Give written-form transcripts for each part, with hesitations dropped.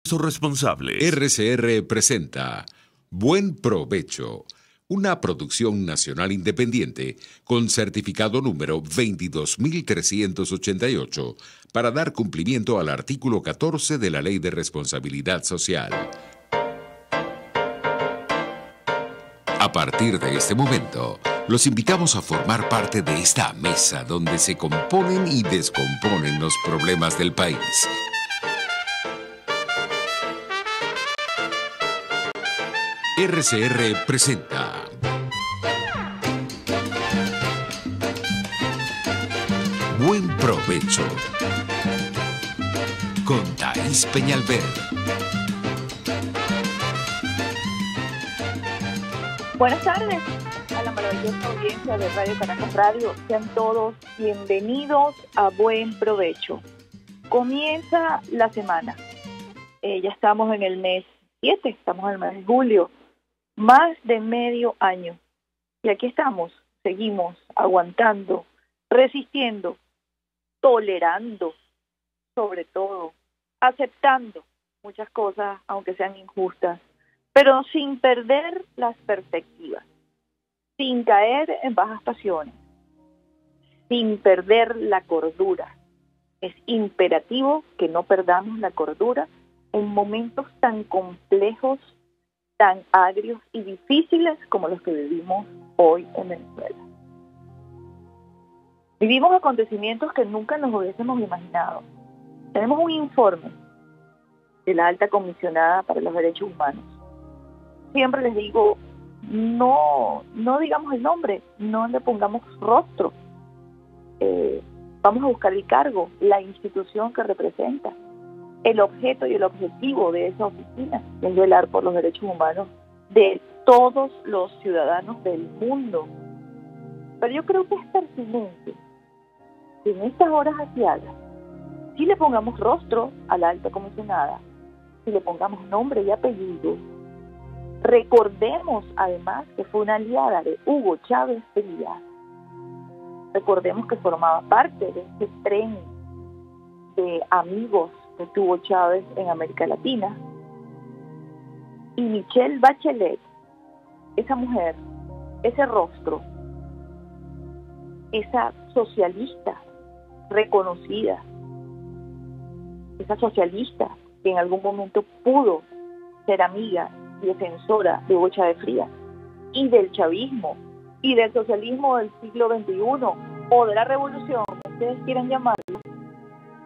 Responsable. RCR presenta Buen Provecho, una producción nacional independiente con certificado número 22388 para dar cumplimiento al artículo 14 de la Ley de Responsabilidad Social. A partir de este momento, los invitamos a formar parte de esta mesa donde se componen y descomponen los problemas del país. RCR presenta Buen Provecho con Thaís Peñalver. Buenas tardes a la maravillosa audiencia de Radio Caracas Radio. Sean todos bienvenidos a Buen Provecho. Comienza la semana. Ya estamos en el mes 7, estamos en el mes de julio. Más de medio año. Y aquí estamos, seguimos aguantando, resistiendo, tolerando, sobre todo, aceptando muchas cosas, aunque sean injustas, pero sin perder las perspectivas, sin caer en bajas pasiones, sin perder la cordura. Es imperativo que no perdamos la cordura en momentos tan complejos, tan agrios y difíciles como los que vivimos hoy en Venezuela. Vivimos acontecimientos que nunca nos hubiésemos imaginado. Tenemos un informe de la Alta Comisionada para los Derechos Humanos. Siempre les digo, no digamos el nombre, no le pongamos rostro. Vamos a buscar el cargo, la institución que representa. El objeto y el objetivo de esa oficina es velar por los derechos humanos de todos los ciudadanos del mundo. Pero yo creo que es pertinente que en estas horas asiagas si le pongamos rostro a la alta comisionada, si le pongamos nombre y apellido. Recordemos además que fue una aliada de Hugo Chávez Frías. Recordemos que formaba parte de este tren de amigos que tuvo Chávez en América Latina. Y Michelle Bachelet, esa mujer, ese rostro, esa socialista reconocida, esa socialista que en algún momento pudo ser amiga y defensora de Hugo Chávez Frías y del chavismo y del socialismo del siglo XXI o de la revolución, como ustedes quieran llamarlo,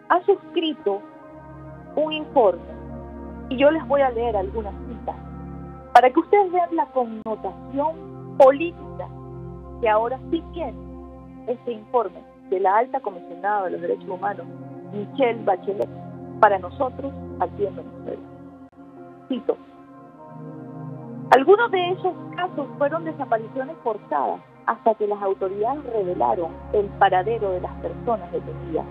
ha suscrito un informe y yo les voy a leer algunas citas para que ustedes vean la connotación política que ahora sí tiene este informe de la Alta Comisionada de los Derechos Humanos, Michelle Bachelet, para nosotros aquí en Venezuela. Cito: algunos de esos casos fueron desapariciones forzadas hasta que las autoridades revelaron el paradero de las personas detenidas,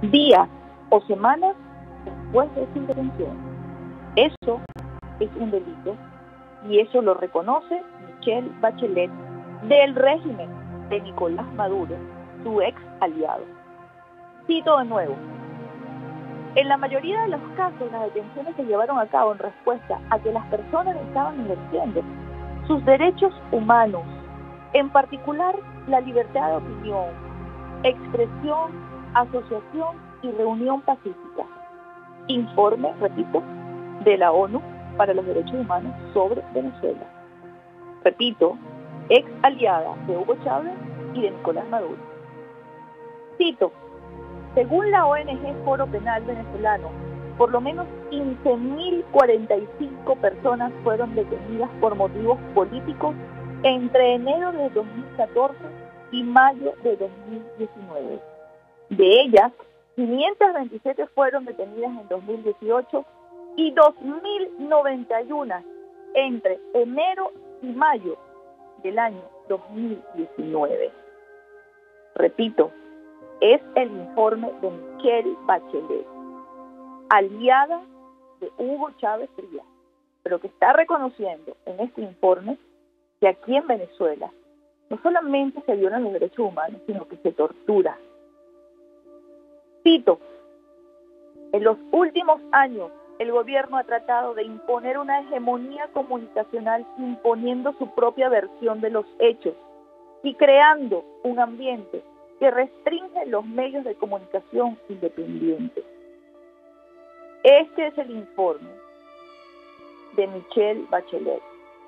días o semanas después de su intervención. Eso es un delito y eso lo reconoce Michelle Bachelet del régimen de Nicolás Maduro, su ex aliado. Cito de nuevo: en la mayoría de los casos las detenciones se llevaron a cabo en respuesta a que las personas estaban ejerciendo sus derechos humanos, en particular la libertad de opinión, expresión, asociación y reunión pacífica. Informe, repito, de la ONU para los Derechos Humanos sobre Venezuela. Repito, ex aliada de Hugo Chávez y de Nicolás Maduro. Cito: según la ONG Foro Penal Venezolano, por lo menos 15.045 personas fueron detenidas por motivos políticos entre enero de 2014 y mayo de 2019. De ellas, 527 fueron detenidas en 2018 y 2.091 entre enero y mayo del año 2019. Repito, es el informe de Michelle Bachelet, aliada de Hugo Chávez Frías, pero que está reconociendo en este informe que aquí en Venezuela no solamente se violan los derechos humanos, sino que se tortura. Cito: en los últimos años el gobierno ha tratado de imponer una hegemonía comunicacional imponiendo su propia versión de los hechos y creando un ambiente que restringe los medios de comunicación independientes. Este es el informe de Michelle Bachelet,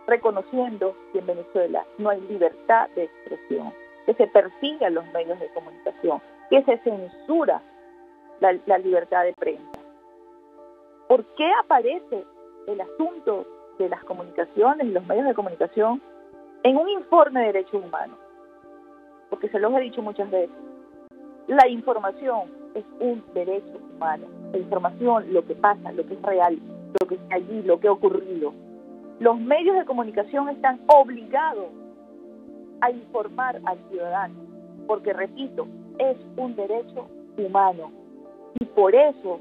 reconociendo que en Venezuela no hay libertad de expresión, que se persigue a los medios de comunicación, que se censura la libertad de prensa. ¿Por qué aparece el asunto de las comunicaciones y los medios de comunicación en un informe de derechos humanos? Porque se los he dicho muchas veces, la información es un derecho humano. La información, lo que pasa, lo que es real, lo que está allí, lo que ha ocurrido. Los medios de comunicación están obligados a informar al ciudadano, porque, repito, es un derecho humano y por eso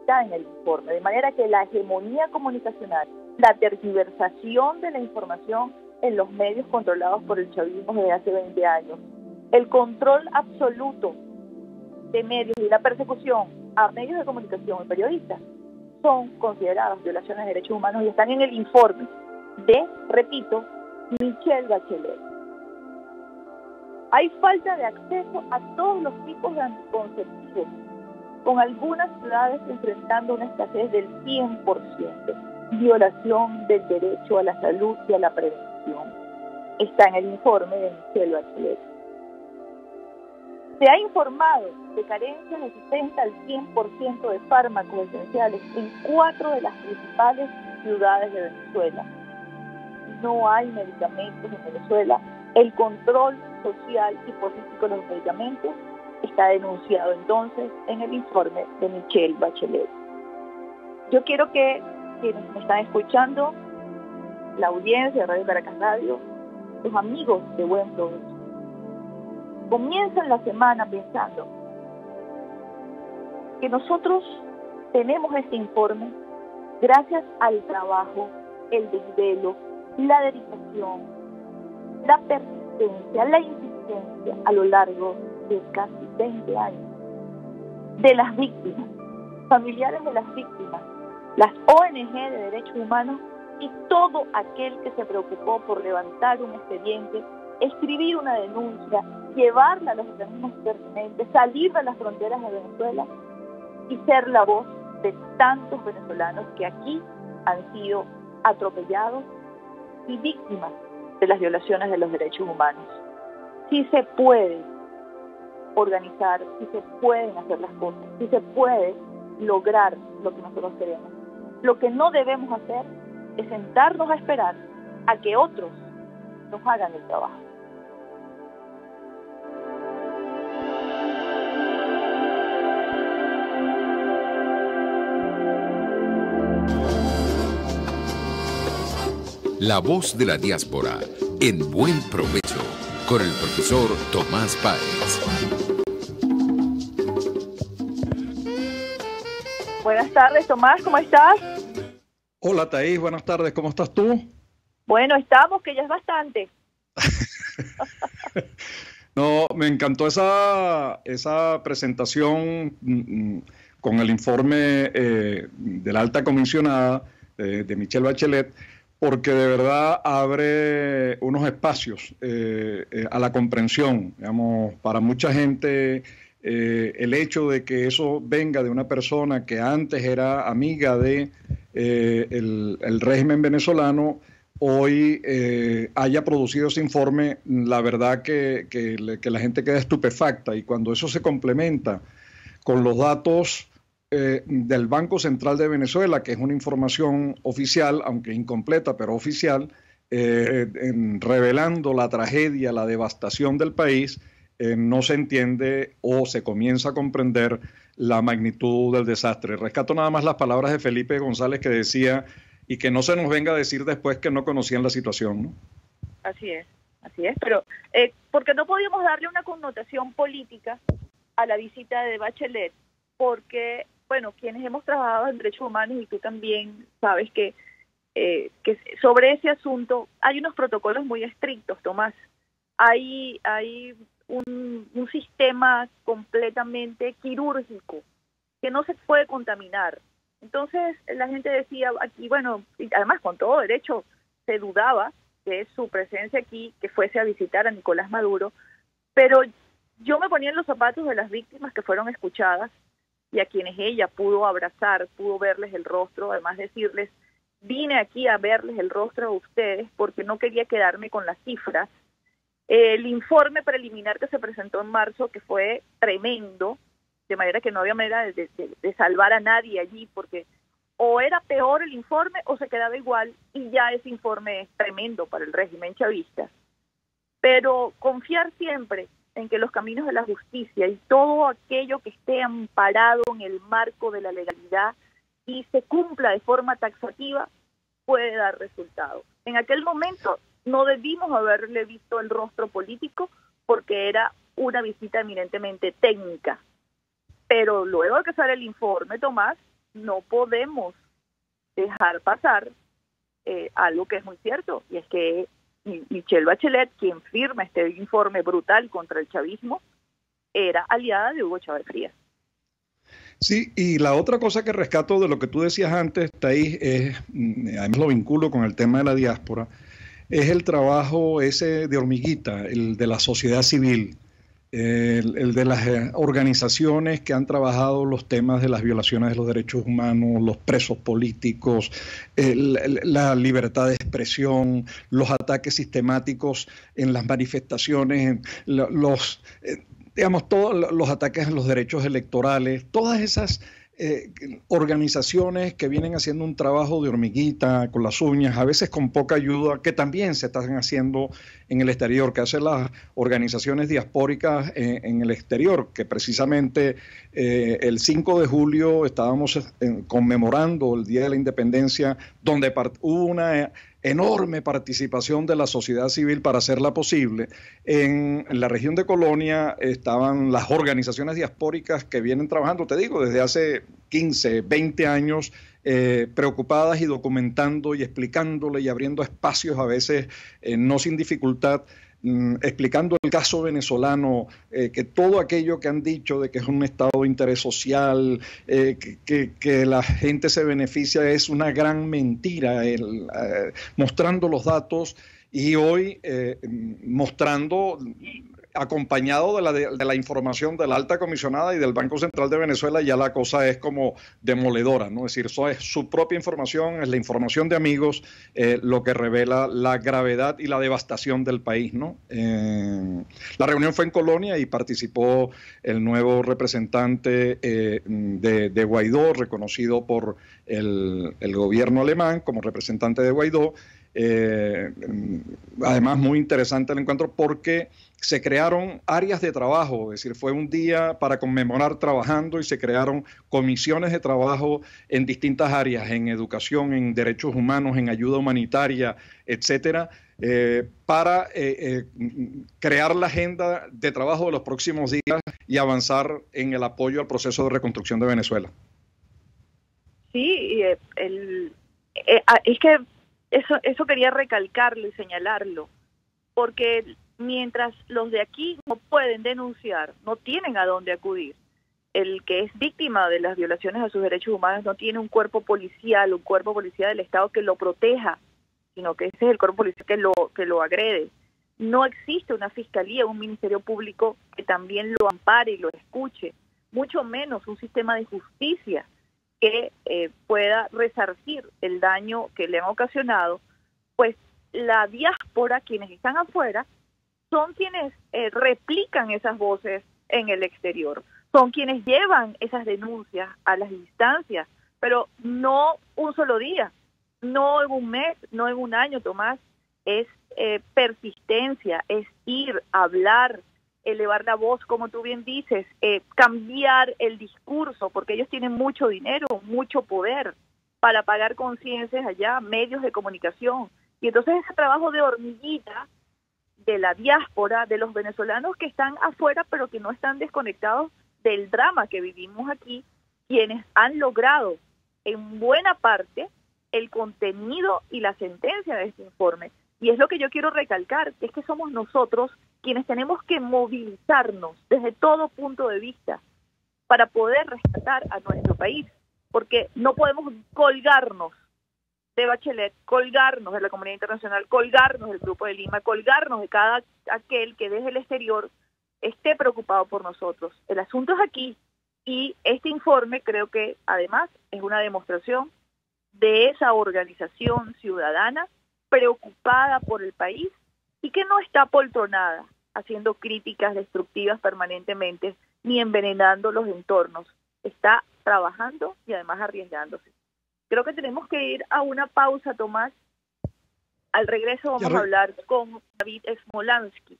está en el informe. De manera que la hegemonía comunicacional, la tergiversación de la información en los medios controlados por el chavismo desde hace 20 años, el control absoluto de medios y la persecución a medios de comunicación y periodistas son consideradas violaciones de derechos humanos y están en el informe de, repito, Michelle Bachelet. Hay falta de acceso a todos los tipos de anticonceptivos, con algunas ciudades enfrentando una escasez del 100%, violación del derecho a la salud y a la prevención. Está en el informe de Michelle Bachelet. Se ha informado de carencias de 60 al 100% de fármacos esenciales en 4 de las principales ciudades de Venezuela. No hay medicamentos en Venezuela. El control social y político de los medicamentos está denunciado entonces en el informe de Michelle Bachelet. Yo quiero que quienes me están escuchando, la audiencia de Radio Caracas Radio, los amigos de Buen Provecho, comiencen la semana pensando que nosotros tenemos este informe gracias al trabajo, el desvelo, la dedicación, la persistencia, la insistencia a lo largo de casi 20 años de las víctimas, familiares de las víctimas, las ONG de derechos humanos y todo aquel que se preocupó por levantar un expediente, escribir una denuncia, llevarla a los organismos pertinentes, salir de las fronteras de Venezuela y ser la voz de tantos venezolanos que aquí han sido atropellados y víctimas de las violaciones de los derechos humanos. Sí se puede organizar, sí se pueden hacer las cosas, sí se puede lograr lo que nosotros queremos. Lo que no debemos hacer es sentarnos a esperar a que otros nos hagan el trabajo. La voz de la diáspora, en Buen Provecho, con el profesor Tomás Páez. Buenas tardes, Tomás, ¿cómo estás? Hola, Thaís, buenas tardes, ¿cómo estás tú? Bueno, estamos, que ya es bastante. No, me encantó esa presentación con el informe de la alta comisionada de Michelle Bachelet, porque de verdad abre unos espacios a la comprensión. Digamos, para mucha gente el hecho de que eso venga de una persona que antes era amiga de el régimen venezolano, hoy haya producido ese informe, la verdad que la gente queda estupefacta, y cuando eso se complementa con los datos del Banco Central de Venezuela, que es una información oficial, aunque incompleta, pero oficial, revelando la tragedia, la devastación del país, no se entiende o se comienza a comprender la magnitud del desastre. Rescato nada más las palabras de Felipe González, que decía, y que no se nos venga a decir después que no conocían la situación, ¿no? Así es, pero porque no podíamos darle una connotación política a la visita de Bachelet, porque, bueno, quienes hemos trabajado en derechos humanos, y tú también sabes que sobre ese asunto hay unos protocolos muy estrictos, Tomás. Hay un sistema completamente quirúrgico que no se puede contaminar Entonces la gente decía aquí, bueno, y además con todo derecho, se dudaba de su presencia aquí, que fuese a visitar a Nicolás Maduro, pero yo me ponía en los zapatos de las víctimas que fueron escuchadas y a quienes ella pudo abrazar, pudo verles el rostro, además decirles, vine aquí a verles el rostro a ustedes porque no quería quedarme con las cifras. El informe preliminar que se presentó en marzo, que fue tremendo, de manera que no había manera de salvar a nadie allí, porque o era peor el informe o se quedaba igual, y ya ese informe es tremendo para el régimen chavista. Pero confiar siempre en que los caminos de la justicia y todo aquello que esté amparado en el marco de la legalidad y se cumpla de forma taxativa puede dar resultados. En aquel momento no debimos haberle visto el rostro político porque era una visita eminentemente técnica. Pero luego de que sale el informe, Tomás, no podemos dejar pasar algo que es muy cierto, y es que Michelle Bachelet, quien firma este informe brutal contra el chavismo, era aliada de Hugo Chávez Frías. Sí, y la otra cosa que rescato de lo que tú decías antes, Thais, además lo vinculo con el tema de la diáspora, es el trabajo ese de hormiguita, el de la sociedad civil, el de las organizaciones que han trabajado los temas de las violaciones de los derechos humanos, los presos políticos, la libertad de expresión, los ataques sistemáticos en las manifestaciones, digamos, todos los ataques a los derechos electorales, todas esas organizaciones que vienen haciendo un trabajo de hormiguita con las uñas, a veces con poca ayuda, que también se están haciendo en el exterior, que hacen las organizaciones diaspóricas en el exterior, que precisamente el 5 de julio estábamos conmemorando el Día de la Independencia, donde hubo una enorme participación de la sociedad civil para hacerla posible. En la región de Colonia estaban las organizaciones diaspóricas que vienen trabajando, te digo, desde hace 15, 20 años, preocupadas y documentando y explicándole y abriendo espacios a veces no sin dificultad, explicando el caso venezolano, que todo aquello que han dicho de que es un estado de interés social, que la gente se beneficia, es una gran mentira, mostrando los datos y hoy mostrando, acompañado de la información de la alta comisionada y del Banco Central de Venezuela, ya la cosa es como demoledora, ¿no? Es decir, eso es su propia información, es la información de amigos, lo que revela la gravedad y la devastación del país, ¿no? La reunión fue en Colonia y participó el nuevo representante de Guaidó, reconocido por el gobierno alemán como representante de Guaidó. Además, muy interesante el encuentro porque se crearon áreas de trabajo, es decir, fue un día para conmemorar trabajando y se crearon comisiones de trabajo en distintas áreas, en educación, en derechos humanos, en ayuda humanitaria, etcétera, para crear la agenda de trabajo de los próximos días y avanzar en el apoyo al proceso de reconstrucción de Venezuela. Sí, es que eso quería recalcarlo y señalarlo, porque mientras los de aquí no pueden denunciar, no tienen a dónde acudir. El que es víctima de las violaciones a sus derechos humanos no tiene un cuerpo policial del Estado que lo proteja, sino que ese es el cuerpo policial que lo agrede. No existe una fiscalía, un ministerio público que también lo ampare y lo escuche, mucho menos un sistema de justicia que pueda resarcir el daño que le han ocasionado. Pues la diáspora, quienes están afuera, son quienes replican esas voces en el exterior, son quienes llevan esas denuncias a las instancias, pero no un solo día, no en un mes, no en un año, Tomás, es persistencia, es ir, hablar, elevar la voz, como tú bien dices, cambiar el discurso, porque ellos tienen mucho dinero, mucho poder para pagar conciencias allá, medios de comunicación, y entonces ese trabajo de hormiguita de la diáspora, de los venezolanos que están afuera, pero que no están desconectados del drama que vivimos aquí, quienes han logrado en buena parte el contenido y la sentencia de este informe. Y es lo que yo quiero recalcar, que es que somos nosotros quienes tenemos que movilizarnos desde todo punto de vista para poder rescatar a nuestro país. porque no podemos colgarnos de Bachelet, colgarnos de la comunidad internacional, colgarnos del Grupo de Lima, colgarnos de cada aquel que desde el exterior esté preocupado por nosotros. El asunto es aquí, y este informe creo que además es una demostración de esa organización ciudadana preocupada por el país y que no está poltronada haciendo críticas destructivas permanentemente ni envenenando los entornos. Está trabajando y además arriesgándose. Creo que tenemos que ir a una pausa, Tomás. Al regreso vamos a hablar con David Smolansky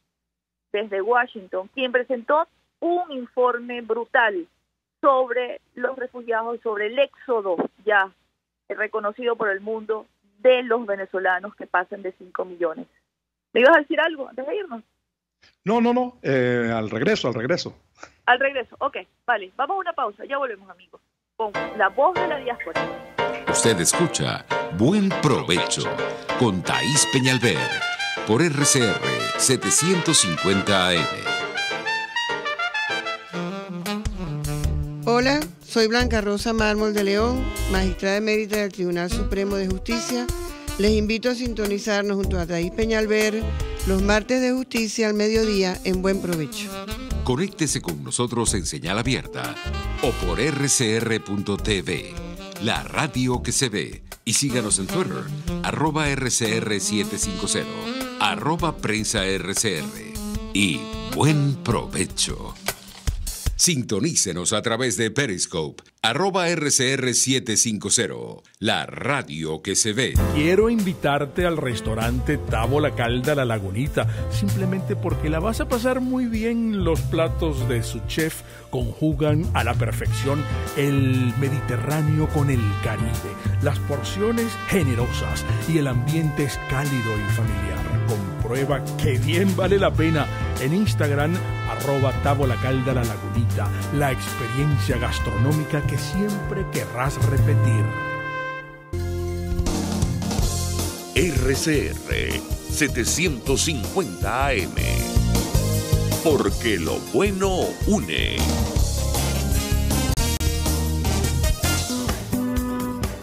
desde Washington, quien presentó un informe brutal sobre los refugiados, sobre el éxodo ya reconocido por el mundo de los venezolanos que pasan de 5 millones. ¿Me ibas a decir algo antes de irnos? No, al regreso. Al regreso, ok, vale, vamos a una pausa, ya volvemos, amigos, con la voz de la diáspora. Usted escucha Buen Provecho con Thaís Peñalver por RCR 750 AM. Hola, soy Blanca Rosa Mármol de León, magistrada emérita del Tribunal Supremo de Justicia. Les invito a sintonizarnos junto a Thaís Peñalver los martes de justicia al mediodía en Buen Provecho. Conéctese con nosotros en señal abierta o por rcr.tv, la radio que se ve. Y síganos en Twitter, @RCR750, @PrensaRCR. Y buen provecho. Sintonícenos a través de Periscope, @RCR750, la radio que se ve. Quiero invitarte al restaurante Távola Calda La Lagunita, simplemente porque la vas a pasar muy bien. Los platos de su chef conjugan a la perfección el Mediterráneo con el Caribe, las porciones generosas y el ambiente es cálido y familiar. Comprueba que bien vale la pena en Instagram, @Távola Calda La Lagunita, la experiencia gastronómica que siempre querrás repetir. RCR 750 AM, porque lo bueno une.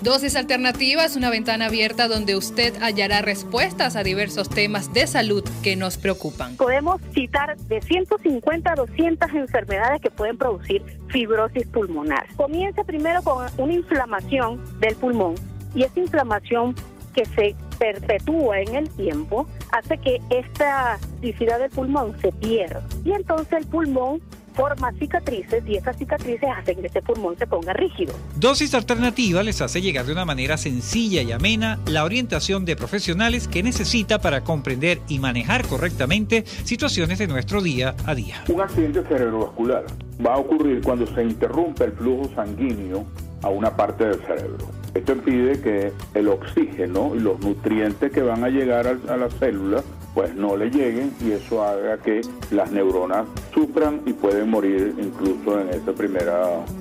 Dosis Alternativa es una ventana abierta donde usted hallará respuestas a diversos temas de salud que nos preocupan. Podemos citar de 150 a 200 enfermedades que pueden producir fibrosis pulmonar. Comienza primero con una inflamación del pulmón y esa inflamación que se perpetúa en el tiempo hace que esta elasticidad del pulmón se pierda y entonces el pulmón forma cicatrices y esas cicatrices hacen que ese pulmón se ponga rígido. Dosis Alternativa les hace llegar de una manera sencilla y amena la orientación de profesionales que necesita para comprender y manejar correctamente situaciones de nuestro día a día. Un accidente cerebrovascular va a ocurrir cuando se interrumpe el flujo sanguíneo a una parte del cerebro. Esto impide que el oxígeno y los nutrientes que van a llegar a la célula pues no le lleguen y eso haga que las neuronas sufran y pueden morir incluso en ese primer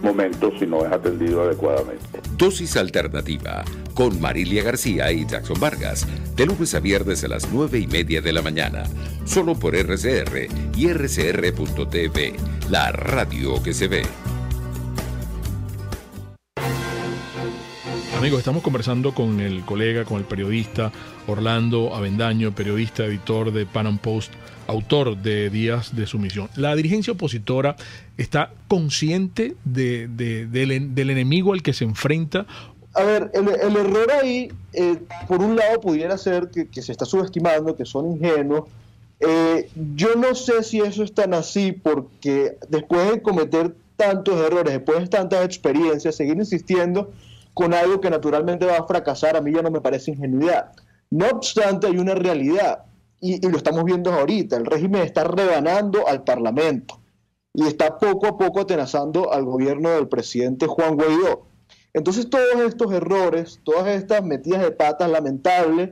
momento si no es atendido adecuadamente. Dosis Alternativa con Marilia García y Jackson Vargas, de lunes a viernes a las 9:30 de la mañana, solo por RCR y RCR.tv, la radio que se ve. Amigos, estamos conversando con el colega, con el periodista Orlando Avendaño, periodista, editor de Pan Am Post, autor de Días de Sumisión. La dirigencia opositora está consciente del enemigo al que se enfrenta. A ver, el error ahí, por un lado, pudiera ser que se está subestimando, que son ingenuos. Yo no sé si eso es tan así, porque después de cometer tantos errores, después de tantas experiencias, seguir insistiendo con algo que naturalmente va a fracasar, a mí ya no me parece ingenuidad. No obstante, hay una realidad, y lo estamos viendo ahorita. El régimen está rebanando al Parlamento y está poco a poco atenazando al gobierno del presidente Juan Guaidó. Entonces, todos estos errores, todas estas metidas de patas lamentables,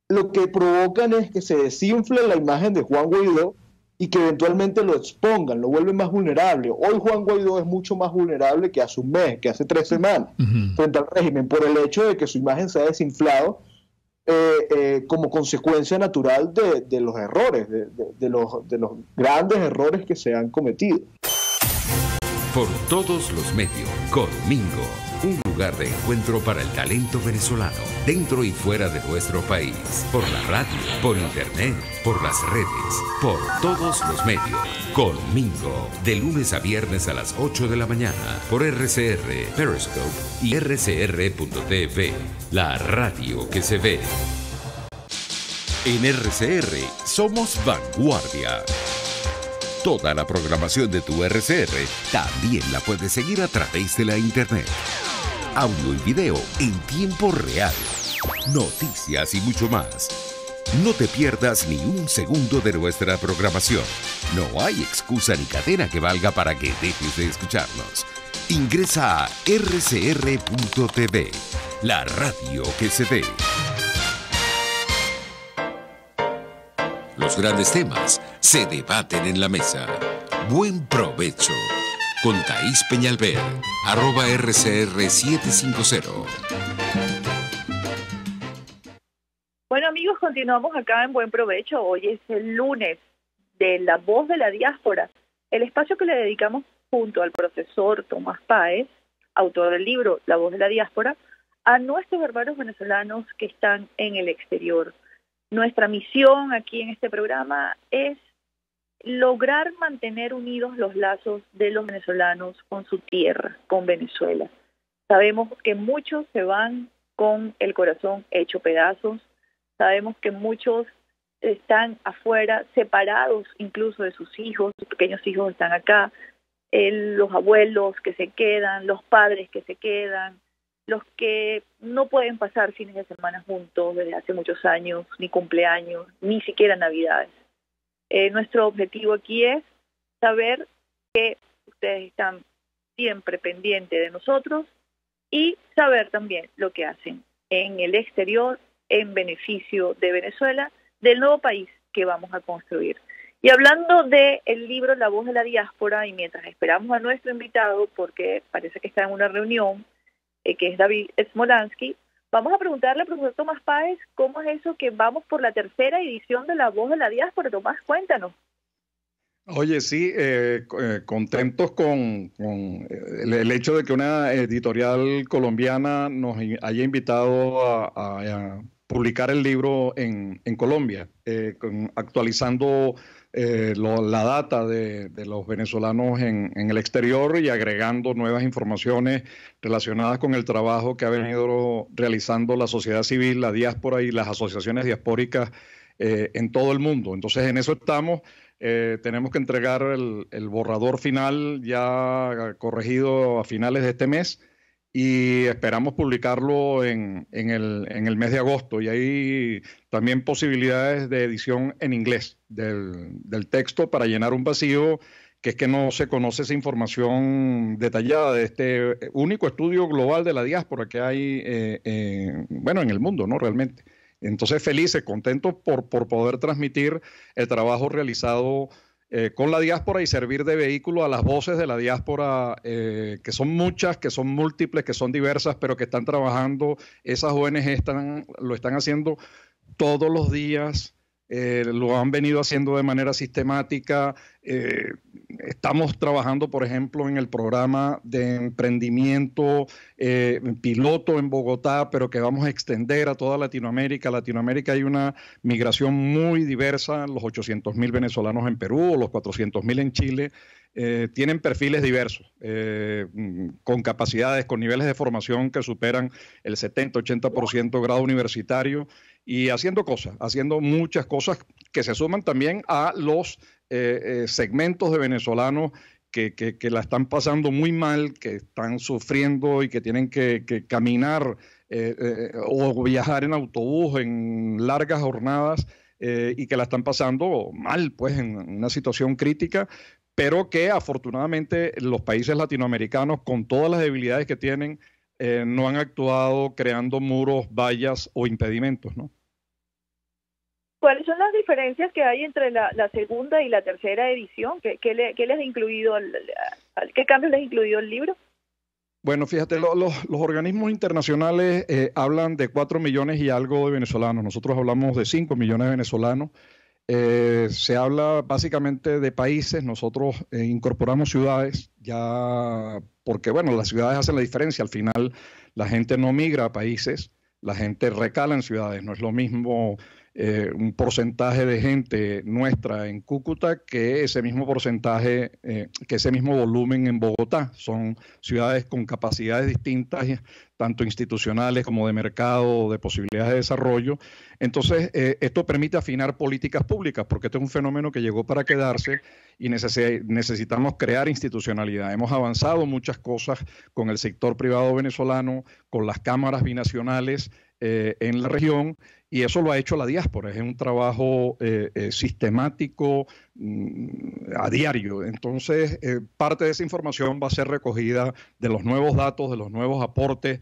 lo que provocan es que se desinfle la imagen de Juan Guaidó y que eventualmente lo expongan, lo vuelven más vulnerable. Hoy Juan Guaidó es mucho más vulnerable que hace un mes, que hace 3 semanas, frente al régimen, por el hecho de que su imagen se ha desinflado como consecuencia natural de los errores, de los grandes errores que se han cometido. Por todos los medios, Conmingo, un lugar de encuentro para el talento venezolano, dentro y fuera de nuestro país. Por la radio, por internet, por las redes, por todos los medios. Conmigo, de lunes a viernes a las 8 de la mañana, por RCR, Periscope y RCR.tv, la radio que se ve. En RCR somos vanguardia. Toda la programación de tu RCR también la puedes seguir a través de la internet. Audio y video en tiempo real. Noticias y mucho más. No te pierdas ni un segundo de nuestra programación. No hay excusa ni cadena que valga para que dejes de escucharnos. Ingresa a rcr.tv, la radio que se ve. Los grandes temas se debaten en la mesa. Buen provecho. Con Thaís Peñalver, @RCR750. Bueno, amigos, continuamos acá en Buen Provecho. Hoy es el lunes de La Voz de la Diáspora, el espacio que le dedicamos junto al profesor Tomás Páez, autor del libro La Voz de la Diáspora, a nuestros hermanos venezolanos que están en el exterior. Nuestra misión aquí en este programa es lograr mantener unidos los lazos de los venezolanos con su tierra, con Venezuela. Sabemos que muchos se van con el corazón hecho pedazos, sabemos que muchos están afuera, separados incluso de sus hijos, sus pequeños hijos están acá, los abuelos que se quedan, los padres que se quedan, los que no pueden pasar fines de semana juntos desde hace muchos años, ni cumpleaños, ni siquiera Navidades. Nuestro objetivo aquí es saber que ustedes están siempre pendientes de nosotros y saber también lo que hacen en el exterior en beneficio de Venezuela, del nuevo país que vamos a construir. Y hablando del libro La Voz de la Diáspora, y mientras esperamos a nuestro invitado, porque parece que está en una reunión, que es David Smolansky, vamos a preguntarle al profesor Tomás Páez cómo es eso que vamos por la tercera edición de La Voz de la Diáspora. Tomás, cuéntanos. Oye, sí, contentos con el hecho de que una editorial colombiana nos haya invitado a publicar el libro en Colombia, actualizando la data de los venezolanos en el exterior y agregando nuevas informaciones relacionadas con el trabajo que ha venido realizando la sociedad civil, la diáspora y las asociaciones diaspóricas en todo el mundo. Entonces, en eso estamos. Tenemos que entregar el borrador final ya corregido a finales de este mes y esperamos publicarlo en el mes de agosto. Y hay también posibilidades de edición en inglés del texto para llenar un vacío, que es que no se conoce esa información detallada de este único estudio global de la diáspora que hay bueno, en el mundo, ¿no? Realmente. Entonces, felices, contentos por poder transmitir el trabajo realizado con la diáspora y servir de vehículo a las voces de la diáspora, que son muchas, que son múltiples, que son diversas, pero que están trabajando. Esas ONG lo están haciendo todos los días, lo han venido haciendo de manera sistemática. Estamos trabajando, por ejemplo, en el programa de emprendimiento piloto en Bogotá, pero que vamos a extender a toda Latinoamérica. Latinoamérica hay una migración muy diversa, los 800.000 venezolanos en Perú o los 400.000 en Chile. Tienen perfiles diversos, con capacidades, con niveles de formación que superan el 70-80% grado universitario y haciendo muchas cosas que se suman también a los segmentos de venezolanos que la están pasando muy mal, que están sufriendo y que tienen que caminar o viajar en autobús en largas jornadas y que la están pasando mal, pues en una situación crítica, pero que afortunadamente los países latinoamericanos, con todas las debilidades que tienen, no han actuado creando muros, vallas o impedimentos, ¿no? ¿Cuáles son las diferencias que hay entre la segunda y la tercera edición? ¿Qué les ha incluido, qué cambios les ha incluido el libro? Bueno, fíjate, los organismos internacionales hablan de 4 millones y algo de venezolanos. Nosotros hablamos de 5 millones de venezolanos. Se habla básicamente de países. Nosotros incorporamos ciudades ya porque, bueno, las ciudades hacen la diferencia. Al final, la gente no migra a países, la gente recala en ciudades. No es lo mismo un porcentaje de gente nuestra en Cúcuta que ese mismo porcentaje, que ese mismo volumen en Bogotá. Son ciudades con capacidades distintas, tanto institucionales como de mercado, de posibilidades de desarrollo. Entonces, esto permite afinar políticas públicas, porque este es un fenómeno que llegó para quedarse y necesitamos crear institucionalidad. Hemos avanzado muchas cosas con el sector privado venezolano, con las cámaras binacionales en la región, y eso lo ha hecho la diáspora. Es un trabajo sistemático a diario. Entonces, parte de esa información va a ser recogida de los nuevos datos, de los nuevos aportes.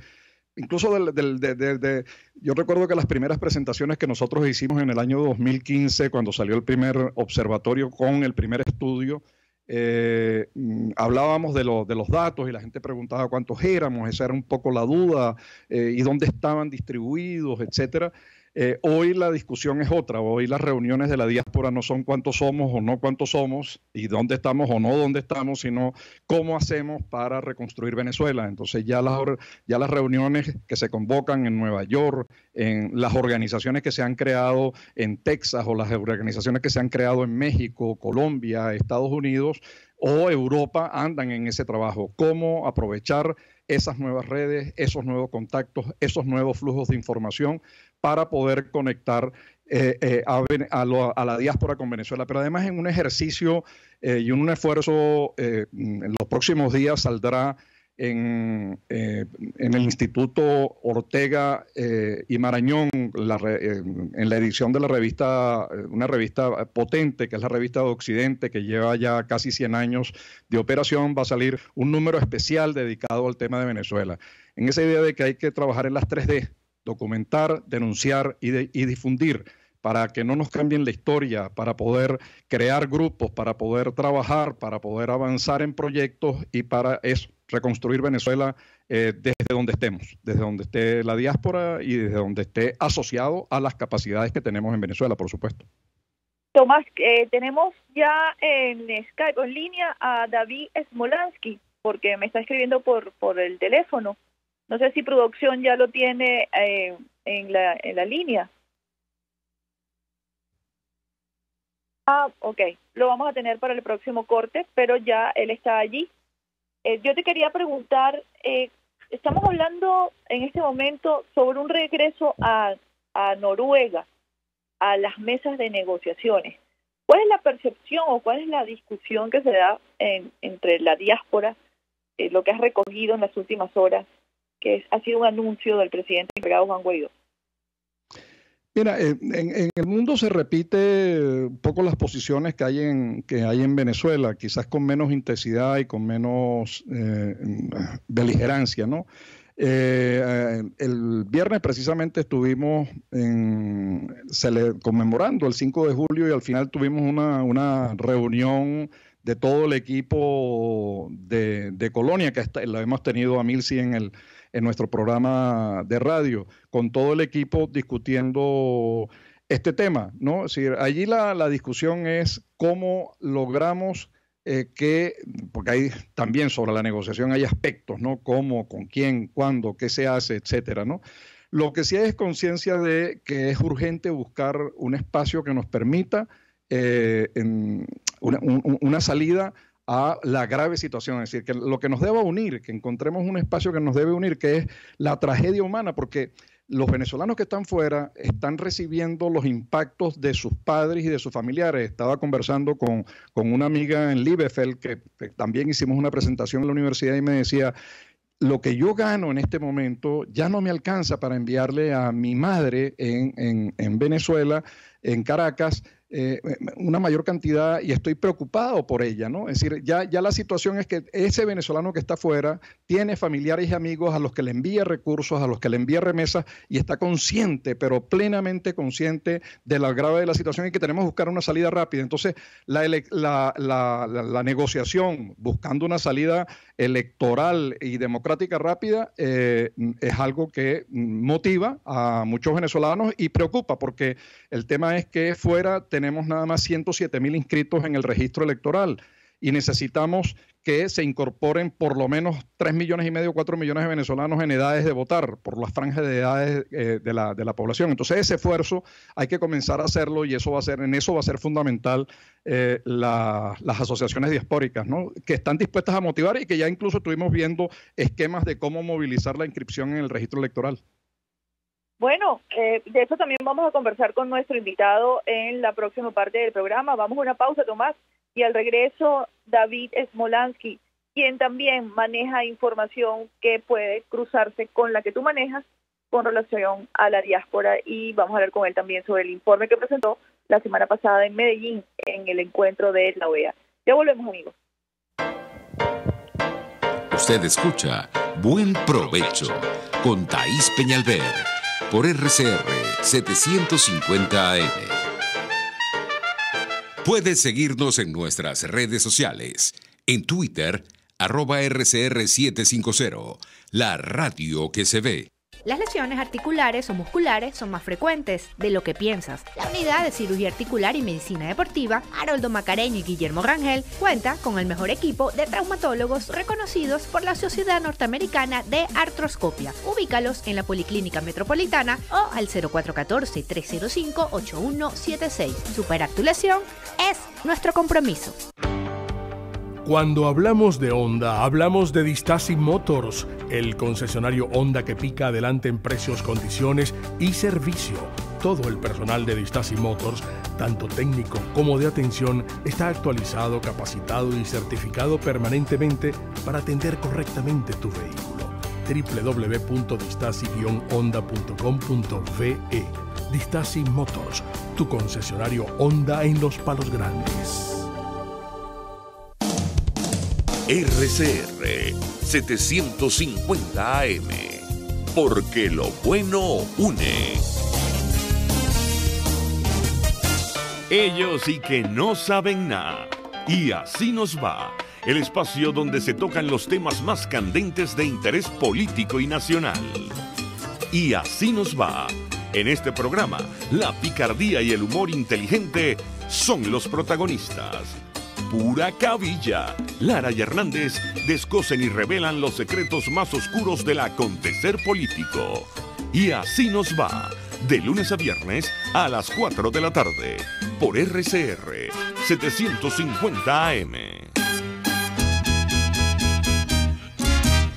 Incluso yo recuerdo que las primeras presentaciones que nosotros hicimos en el año 2015, cuando salió el primer observatorio con el primer estudio, hablábamos de los datos y la gente preguntaba cuántos éramos. Esa era un poco la duda, y dónde estaban distribuidos, etcétera. Hoy la discusión es otra. Hoy las reuniones de la diáspora no son cuántos somos o no cuántos somos y dónde estamos o no dónde estamos, sino cómo hacemos para reconstruir Venezuela. Entonces ya las reuniones que se convocan en Nueva York, en las organizaciones que se han creado en Texas o las organizaciones que se han creado en México, Colombia, Estados Unidos o Europa, andan en ese trabajo. Cómo aprovechar esas nuevas redes, esos nuevos contactos, esos nuevos flujos de información para poder conectar a la diáspora con Venezuela. Pero además en un ejercicio y un esfuerzo, en los próximos días saldrá en el Instituto Ortega y Marañón, en la edición de la revista, una revista potente, que es la Revista de Occidente, que lleva ya casi 100 años de operación, va a salir un número especial dedicado al tema de Venezuela. En esa idea de que hay que trabajar en las 3D, documentar, denunciar y difundir, para que no nos cambien la historia, para poder crear grupos, para poder trabajar, para poder avanzar en proyectos y para eso, reconstruir Venezuela desde donde estemos, desde donde esté la diáspora y desde donde esté asociado a las capacidades que tenemos en Venezuela, por supuesto. Tomás, tenemos ya en Skype, en línea, a David Smolansky, porque me está escribiendo por el teléfono. No sé si producción ya lo tiene en la línea. Ok, lo vamos a tener para el próximo corte, pero ya él está allí. Yo te quería preguntar, estamos hablando en este momento sobre un regreso a Noruega, a las mesas de negociaciones. ¿Cuál es la percepción o cuál es la discusión que se da entre la diáspora, lo que has recogido en las últimas horas, que ha sido un anuncio del presidente encargado Juan Guaidó? Mira, en el mundo se repite un poco las posiciones que hay en Venezuela, quizás con menos intensidad y con menos beligerancia, ¿no? El viernes precisamente estuvimos conmemorando el 5 de julio y al final tuvimos una reunión de todo el equipo de Colonia, que lo hemos tenido a Milsi en nuestro programa de radio, con todo el equipo discutiendo este tema, ¿no? Es decir, allí la discusión es cómo logramos porque hay también sobre la negociación hay aspectos, ¿no? Cómo, con quién, cuándo, qué se hace, etcétera, ¿no? Lo que sí hay es conciencia de que es urgente buscar un espacio que nos permita una salida a la grave situación, es decir, que lo que nos deba unir, que encontremos un espacio que nos debe unir, que es la tragedia humana, porque los venezolanos que están fuera están recibiendo los impactos de sus padres y de sus familiares. Estaba conversando con una amiga en Liebefeld, que también hicimos una presentación en la universidad, y me decía, lo que yo gano en este momento ya no me alcanza para enviarle a mi madre en Venezuela, en Caracas, una mayor cantidad, y estoy preocupado por ella, ¿no? Es decir, ya la situación es que ese venezolano que está afuera tiene familiares y amigos a los que le envía recursos, a los que le envía remesas, y está consciente, pero plenamente consciente de la grave de la situación y que tenemos que buscar una salida rápida. Entonces, la negociación buscando una salida electoral y democrática rápida es algo que motiva a muchos venezolanos y preocupa, porque el tema es que fuera tenemos nada más 107.000 inscritos en el registro electoral y necesitamos que se incorporen por lo menos 3,5 millones, 4 millones de venezolanos en edades de votar, por las franjas de edades de la población. Entonces ese esfuerzo hay que comenzar a hacerlo y en eso va a ser fundamental las asociaciones diaspóricas, ¿no? Que están dispuestas a motivar y que ya incluso estuvimos viendo esquemas de cómo movilizar la inscripción en el registro electoral. Bueno, de eso también vamos a conversar con nuestro invitado en la próxima parte del programa. Vamos a una pausa, Tomás, y al regreso David Smolansky, quien también maneja información que puede cruzarse con la que tú manejas con relación a la diáspora, y vamos a hablar con él también sobre el informe que presentó la semana pasada en Medellín en el encuentro de la OEA. Ya volvemos, amigos. Usted escucha Buen Provecho con Thaís Peñalver por RCR 750 AM. Puedes seguirnos en nuestras redes sociales. En Twitter, @RCR750, la radio que se ve. Las lesiones articulares o musculares son más frecuentes de lo que piensas. La Unidad de Cirugía Articular y Medicina Deportiva, Haroldo Macareño y Guillermo Rangel, cuenta con el mejor equipo de traumatólogos reconocidos por la Sociedad Norteamericana de Artroscopia. Ubícalos en la Policlínica Metropolitana o al 0414-305-8176. Superar tu lesión es nuestro compromiso. Cuando hablamos de Honda, hablamos de Distasi Motors, el concesionario Honda que pica adelante en precios, condiciones y servicio. Todo el personal de Distasi Motors, tanto técnico como de atención, está actualizado, capacitado y certificado permanentemente para atender correctamente tu vehículo. www.distasi-honda.com.ve. Distasi Motors, tu concesionario Honda en Los Palos Grandes. RCR 750 AM, porque lo bueno une. Ellos sí que no saben nada. Y así nos va, el espacio donde se tocan los temas más candentes de interés político y nacional. Y así nos va. En este programa, la picardía y el humor inteligente son los protagonistas. Pura cabilla. Lara y Hernández descosen y revelan los secretos más oscuros del acontecer político. Y así nos va, de lunes a viernes a las 4 de la tarde, por RCR 750 AM.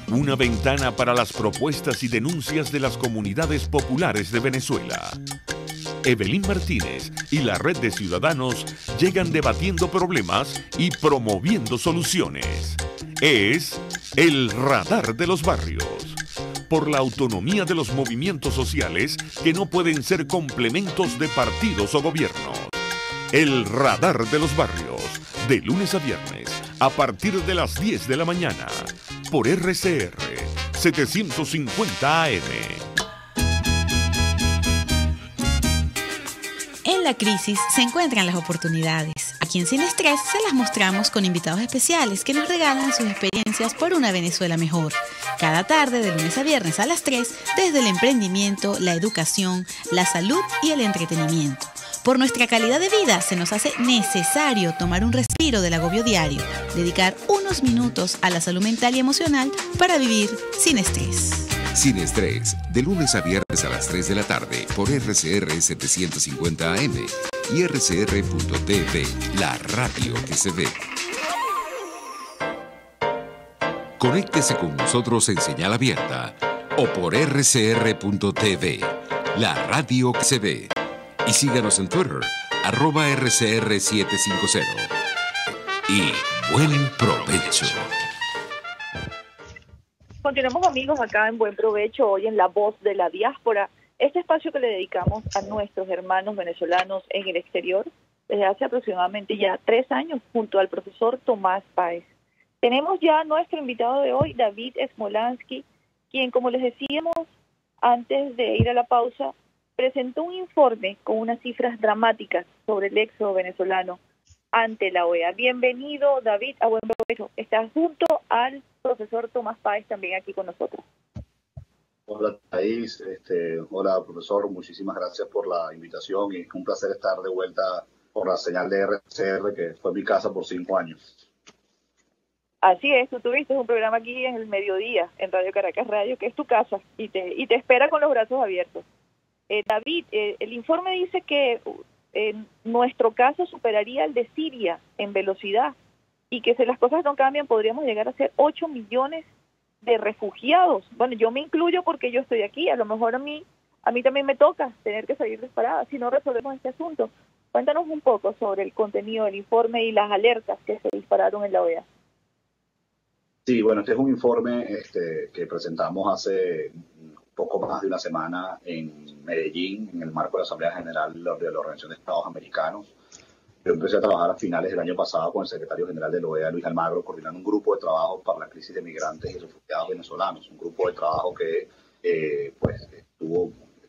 Una ventana para las propuestas y denuncias de las comunidades populares de Venezuela. Evelyn Martínez y la Red de Ciudadanos llegan debatiendo problemas y promoviendo soluciones. Es el Radar de los Barrios. Por la autonomía de los movimientos sociales que no pueden ser complementos de partidos o gobiernos. El Radar de los Barrios, de lunes a viernes, a partir de las 10 de la mañana, por RCR 750 AM. En la crisis se encuentran las oportunidades. Aquí en Sin Estrés se las mostramos con invitados especiales que nos regalan sus experiencias por una Venezuela mejor. Cada tarde, de lunes a viernes a las 3, desde el emprendimiento, la educación, la salud y el entretenimiento. Por nuestra calidad de vida se nos hace necesario tomar un respiro del agobio diario, dedicar unos minutos a la salud mental y emocional para vivir sin estrés. Sin Estrés, de lunes a viernes a las 3 de la tarde por RCR 750 AM y rcr.tv, la radio que se ve. Conéctese con nosotros en señal abierta o por rcr.tv, la radio que se ve. Y síganos en Twitter, @RCR750. Y buen provecho. Continuamos, amigos, acá en Buen Provecho, hoy en La Voz de la Diáspora, este espacio que le dedicamos a nuestros hermanos venezolanos en el exterior desde hace aproximadamente ya 3 años, junto al profesor Tomás Páez. Tenemos ya a nuestro invitado de hoy, David Smolansky, quien, como les decíamos antes de ir a la pausa, presentó un informe con unas cifras dramáticas sobre el éxodo venezolano ante la OEA. Bienvenido, David, a Buen Provecho. Estás junto al profesor Tomás Páez también aquí con nosotros. Hola, Thaís. Hola, profesor. Muchísimas gracias por la invitación y es un placer estar de vuelta por la señal de RCR, que fue mi casa por 5 años. Así es, tú tuviste un programa aquí en el mediodía, en Radio Caracas Radio, que es tu casa, y te espera con los brazos abiertos. David, el informe dice que nuestro caso superaría el de Siria en velocidad, y que si las cosas no cambian podríamos llegar a ser 8 millones de refugiados. Bueno, yo me incluyo porque yo estoy aquí, a lo mejor a mí también me toca tener que salir disparada si no resolvemos este asunto. Cuéntanos un poco sobre el contenido del informe y las alertas que se dispararon en la OEA. Sí, bueno, este es un informe que presentamos hace poco más de una semana en Medellín, en el marco de la Asamblea General de la Organización de Estados Americanos. Yo empecé a trabajar a finales del año pasado con el secretario general de la OEA, Luis Almagro, coordinando un grupo de trabajo para la crisis de migrantes y refugiados venezolanos. Un grupo de trabajo que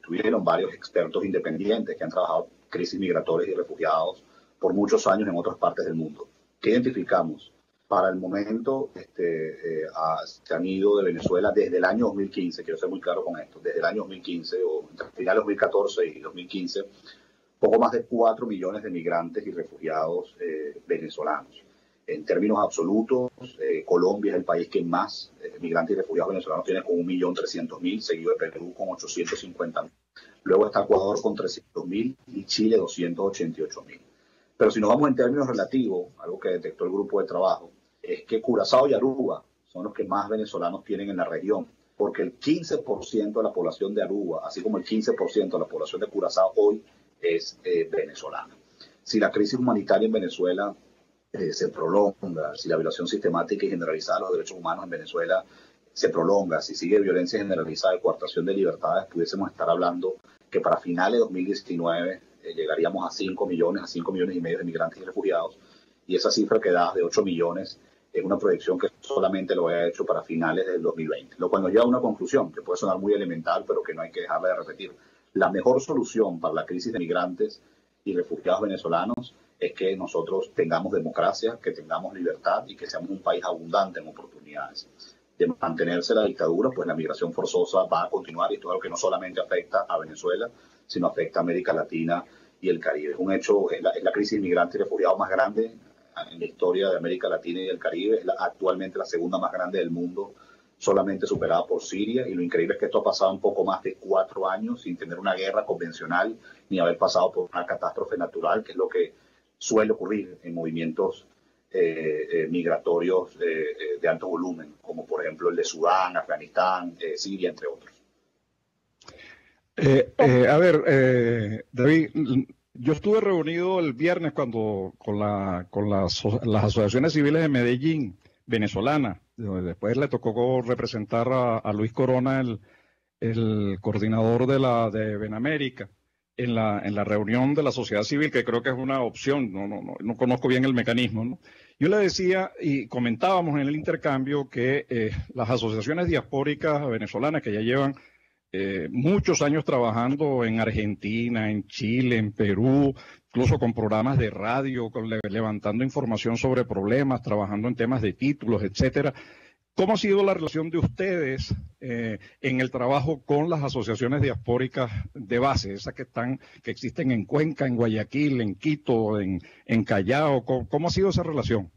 tuvieron varios expertos independientes que han trabajado crisis migratorias y refugiados por muchos años en otras partes del mundo. ¿Qué identificamos? Para el momento se han ido de Venezuela desde el año 2015, quiero ser muy claro con esto, desde el año 2015 o entre finales de 2014 y 2015, poco más de 4 millones de migrantes y refugiados venezolanos. En términos absolutos, Colombia es el país que más migrantes y refugiados venezolanos tiene, con 1.300.000, seguido de Perú con 850.000. Luego está Ecuador con 300.000 y Chile 288.000. Pero si nos vamos en términos relativos, algo que detectó el grupo de trabajo, es que Curazao y Aruba son los que más venezolanos tienen en la región, porque el 15% de la población de Aruba, así como el 15% de la población de Curazao hoy es venezolana. Si la crisis humanitaria en Venezuela se prolonga, si la violación sistemática y generalizada de los derechos humanos en Venezuela se prolonga, si sigue violencia generalizada y coartación de libertades, pudiésemos estar hablando que para finales de 2019 llegaríamos a 5 millones y medio de migrantes y refugiados, y esa cifra que da de 8 millones es una proyección que solamente lo había hecho para finales del 2020, lo cual nos lleva a una conclusión que puede sonar muy elemental, pero que no hay que dejarla de repetir. La mejor solución para la crisis de migrantes y refugiados venezolanos es que nosotros tengamos democracia, que tengamos libertad y que seamos un país abundante en oportunidades. De mantenerse la dictadura, pues la migración forzosa va a continuar, y esto es algo que no solamente afecta a Venezuela, sino afecta a América Latina y el Caribe. Es un hecho, es la crisis de migrantes y refugiados más grande en la historia de América Latina y el Caribe, es actualmente la segunda más grande del mundo, solamente superada por Siria, y lo increíble es que esto ha pasado un poco más de 4 años sin tener una guerra convencional ni haber pasado por una catástrofe natural, que es lo que suele ocurrir en movimientos migratorios de alto volumen, como por ejemplo el de Sudán, Afganistán, Siria, entre otros. David, yo estuve reunido el viernes con las asociaciones civiles de Medellín, venezolana. Después le tocó representar a Luis Corona, el coordinador de Benamérica, en la reunión de la sociedad civil, que creo que es una opción, no conozco bien el mecanismo, ¿no? Yo le decía y comentábamos en el intercambio que las asociaciones diaspóricas venezolanas que ya llevan muchos años trabajando en Argentina, en Chile, en Perú, incluso con programas de radio, levantando información sobre problemas, trabajando en temas de títulos, etcétera. ¿Cómo ha sido la relación de ustedes en el trabajo con las asociaciones diaspóricas de base, esas que existen en Cuenca, en Guayaquil, en Quito, en Callao? ¿Cómo ha sido esa relación?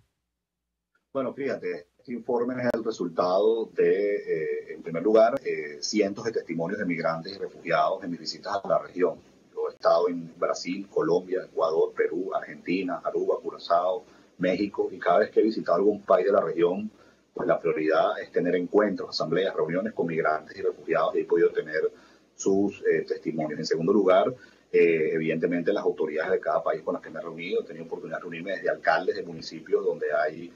Bueno, fíjate, este informe es el resultado de, en primer lugar, cientos de testimonios de migrantes y refugiados en mis visitas a la región. Yo he estado en Brasil, Colombia, Ecuador, Perú, Argentina, Aruba, Curazao, México, y cada vez que he visitado algún país de la región, pues la prioridad es tener encuentros, asambleas, reuniones con migrantes y refugiados, y he podido tener sus testimonios. En segundo lugar, evidentemente las autoridades de cada país con las que me he reunido, he tenido oportunidad de reunirme desde alcaldes de municipios donde hay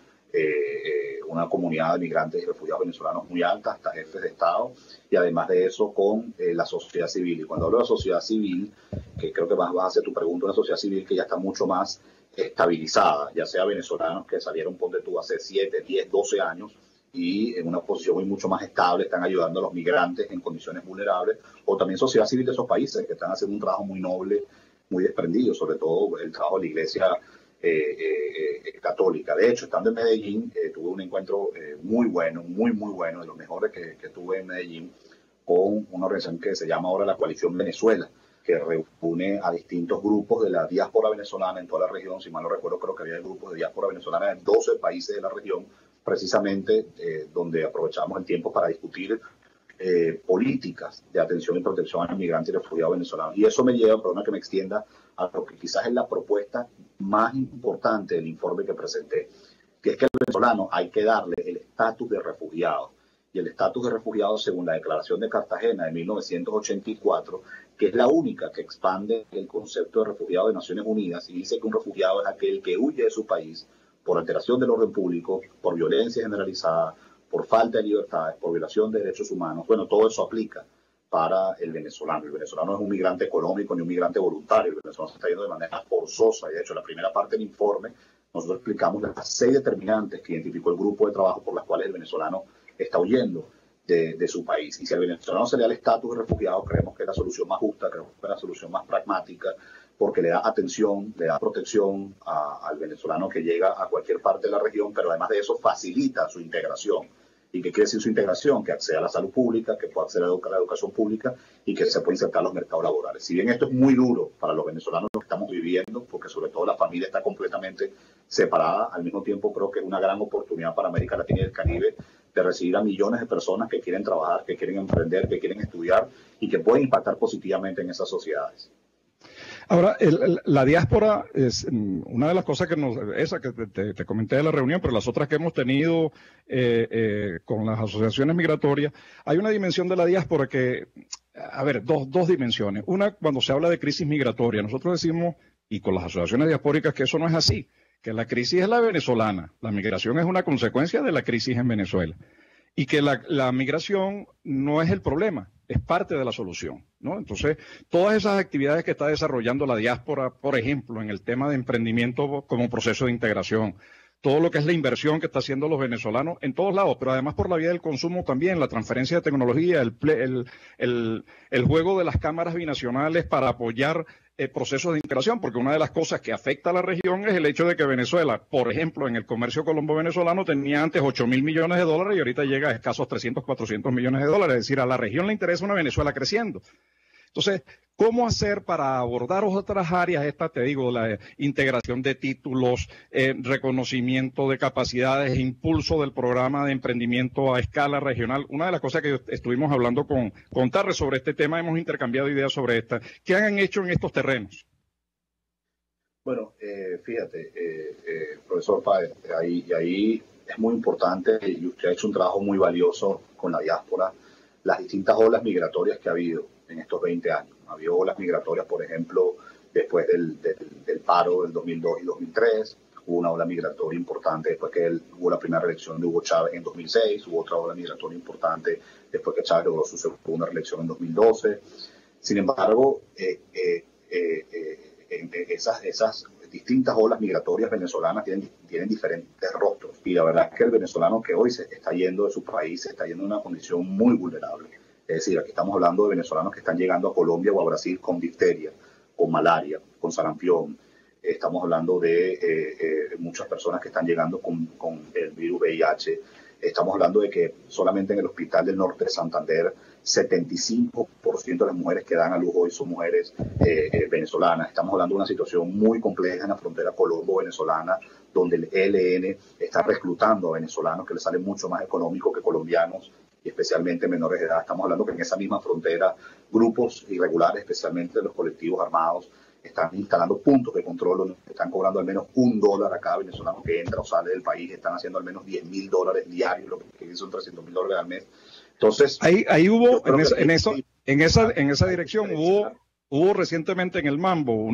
una comunidad de migrantes y refugiados venezolanos muy alta, hasta jefes de Estado, y además de eso con la sociedad civil. Y cuando hablo de la sociedad civil, que creo que más vas a hacer tu pregunta, una sociedad civil que ya está mucho más estabilizada, ya sea venezolanos que salieron, ponte tú, hace 7, 10, 12 años y en una posición muy mucho más estable, están ayudando a los migrantes en condiciones vulnerables, o también sociedad civil de esos países que están haciendo un trabajo muy noble, muy desprendido, sobre todo el trabajo de la Iglesia católica. De hecho, estando en Medellín, tuve un encuentro muy bueno, muy bueno, de los mejores que tuve en Medellín, con una organización que se llama ahora la Coalición Venezuela, que reúne a distintos grupos de la diáspora venezolana en toda la región. Si mal no recuerdo, creo que había grupos de diáspora venezolana en 12 países de la región, precisamente donde aprovechamos el tiempo para discutir políticas de atención y protección al migrante y refugiado venezolano. Y eso me lleva, perdona que me extienda, a lo que quizás es la propuesta más importante del informe que presenté, que es que al venezolano hay que darle el estatus de refugiado. Y el estatus de refugiado, según la Declaración de Cartagena de 1984, que es la única que expande el concepto de refugiado de Naciones Unidas y dice que un refugiado es aquel que huye de su país por alteración del orden público, por violencia generalizada, por falta de libertades, por violación de derechos humanos. Bueno, todo eso aplica para el venezolano. El venezolano no es un migrante económico ni un migrante voluntario. El venezolano se está yendo de manera forzosa. Y de hecho, en la primera parte del informe, nosotros explicamos las 6 determinantes que identificó el grupo de trabajo por las cuales el venezolano está huyendo de su país. Y si al venezolano se le da el estatus de refugiado, creemos que es la solución más justa, creemos que es la solución más pragmática, porque le da atención, le da protección al venezolano que llega a cualquier parte de la región, pero además de eso facilita su integración. ¿Y qué quiere decir su integración? Que acceda a la salud pública, que pueda acceder a la educación pública y que se pueda insertar a los mercados laborales. Si bien esto es muy duro para los venezolanos lo que estamos viviendo, porque sobre todo la familia está completamente separada, al mismo tiempo creo que es una gran oportunidad para América Latina y el Caribe de recibir a millones de personas que quieren trabajar, que quieren emprender, que quieren estudiar y que pueden impactar positivamente en esas sociedades. Ahora, la diáspora es una de las cosas que esa que te comenté de la reunión, pero las otras que hemos tenido con las asociaciones migratorias, hay una dimensión de la diáspora que, a ver, dos dimensiones. Una, cuando se habla de crisis migratoria, nosotros decimos, y con las asociaciones diaspóricas, que eso no es así, que la crisis es la venezolana, la migración es una consecuencia de la crisis en Venezuela, y que la migración no es el problema, es parte de la solución, ¿no? Entonces, todas esas actividades que está desarrollando la diáspora, por ejemplo, en el tema de emprendimiento como proceso de integración, todo lo que es la inversión que están haciendo los venezolanos en todos lados, pero además por la vía del consumo también, la transferencia de tecnología, el juego de las cámaras binacionales para apoyar procesos de integración, porque una de las cosas que afecta a la región es el hecho de que Venezuela, por ejemplo, en el comercio colombo-venezolano tenía antes 8.000 millones de dólares y ahorita llega a escasos 300, 400 millones de dólares. Es decir, a la región le interesa una Venezuela creciendo. Entonces, ¿cómo hacer para abordar otras áreas? Te digo, la integración de títulos, reconocimiento de capacidades, impulso del programa de emprendimiento a escala regional. Una de las cosas que estuvimos hablando con Tarre sobre este tema, hemos intercambiado ideas sobre esta. ¿Qué han hecho en estos terrenos? Bueno, fíjate, profesor Páez, ahí es muy importante y usted ha hecho un trabajo muy valioso con la diáspora, las distintas olas migratorias que ha habido en estos 20 años. Había olas migratorias, por ejemplo, después del paro del 2002 y 2003, hubo una ola migratoria importante después que hubo la primera reelección de Hugo Chávez en 2006, hubo otra ola migratoria importante después que Chávez logró su segunda reelección en 2012. Sin embargo, esas distintas olas migratorias venezolanas tienen diferentes rostros, y la verdad es que el venezolano que hoy se está yendo de su país se está yendo en una condición muy vulnerable. Es decir, aquí estamos hablando de venezolanos que están llegando a Colombia o a Brasil con difteria, con malaria, con sarampión. Estamos hablando de muchas personas que están llegando con el virus VIH. Estamos hablando de que solamente en el Hospital del Norte de Santander, 75% de las mujeres que dan a luz hoy son mujeres venezolanas. Estamos hablando de una situación muy compleja en la frontera colombo-venezolana, donde el ELN está reclutando a venezolanos que les sale mucho más económico que colombianos, y especialmente menores de edad. Estamos hablando que en esa misma frontera grupos irregulares, especialmente de los colectivos armados, están instalando puntos de control donde están cobrando al menos $1 a cada venezolano que entra o sale del país, están haciendo al menos $10.000 diarios, lo que son $300.000 al mes. Entonces, ahí hubo, en esa dirección hubo recientemente en el Mambo,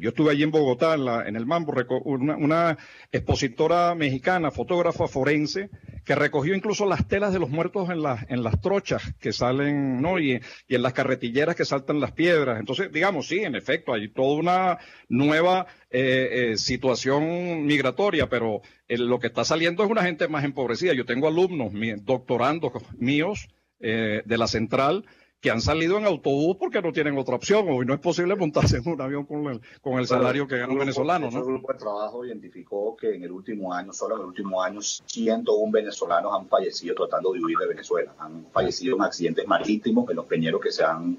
yo estuve allí en Bogotá, en el Mambo, una expositora mexicana, fotógrafa forense, que recogió incluso las telas de los muertos en las trochas que salen, ¿no? Y en las carretilleras que saltan las piedras. Entonces, digamos, sí, en efecto, hay toda una nueva situación migratoria, pero lo que está saliendo es una gente más empobrecida. Yo tengo alumnos, doctorandos míos de la central, que han salido en autobús porque no tienen otra opción. Hoy no es posible montarse en un avión con el salario que gana un venezolano, ¿no? El grupo de trabajo identificó que en el último año, solo en el último año, 101 venezolanos han fallecido tratando de huir de Venezuela. Han fallecido en accidentes marítimos, en los peñeros que han